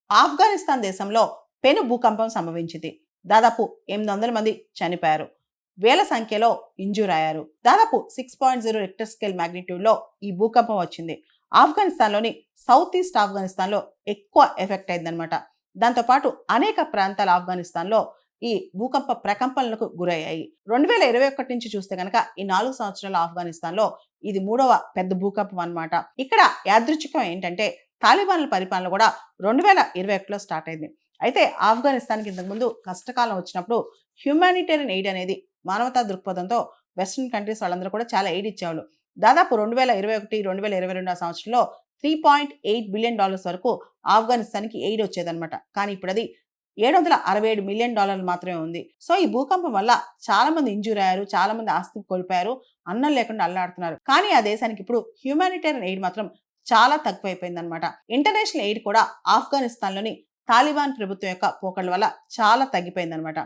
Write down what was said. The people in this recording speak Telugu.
ఆఫ్ఘనిస్తాన్ దేశంలో పెను భూకంపం సంభవించింది. దాదాపు 800 మంది చనిపోయారు. వేల సంఖ్యలో ఇంజూర్ అయ్యారు. దాదాపు 6.0 రిక్టర్ స్కేల్ మ్యాగ్నిట్యూడ్లో ఈ భూకంపం వచ్చింది. ఆఫ్ఘనిస్తాన్లోని సౌత్ ఈస్ట్ ఆఫ్ఘనిస్తాన్లో ఎక్కువ ఎఫెక్ట్ అయిందనమాట. దాంతోపాటు అనేక ప్రాంతాల ఆఫ్ఘనిస్తాన్లో ఈ భూకంప ప్రకంపనలకు గురయ్యాయి. 2021 నుంచి చూస్తే కనుక ఈ 4 సంవత్సరాల ఆఫ్ఘనిస్తాన్లో ఇది 3వ పెద్ద భూకంపం అన్నమాట. ఇక్కడ యాదృచ్ఛికం ఏంటంటే తాలిబాన్ల పరిపాలన కూడా 2021లో స్టార్ట్ అయింది. అయితే ఆఫ్ఘనిస్తాన్కి ఇంతకుముందు కష్టకాలం వచ్చినప్పుడు హ్యూమానిటేరియన్ ఎయిడ్ అనేది మానవతా దృక్పథంతో వెస్ట్రన్ కంట్రీస్ వాళ్ళందరూ కూడా చాలా ఎయిడ్ ఇచ్చేవాళ్ళు. దాదాపు 2021, 2022 సంవత్సరంలో $3.8 బిలియన్ వరకు ఆఫ్ఘనిస్తాన్కి ఎయిడ్ వచ్చేదన్నమాట. కానీ ఇప్పుడు అది $767 మిలియన్ మాత్రమే ఉంది. సో ఈ భూకంపం వల్ల చాలా మంది ఇంజూర్ అయ్యారు, చాలా మంది ఆస్తి కోల్పోయారు, అన్నం లేకుండా అల్లాడుతున్నారు. కానీ ఆ దేశానికి ఇప్పుడు హ్యూమానిటేరియన్ ఎయిడ్ మాత్రం చాలా తక్కువైపోయిందనమాట. ఇంటర్నేషనల్ ఎయిడ్ కూడా ఆఫ్ఘనిస్తాన్లోని తాలిబాన్ ప్రభుత్వం యొక్క పోకడల వల్ల చాలా తగ్గిపోయిందనమాట.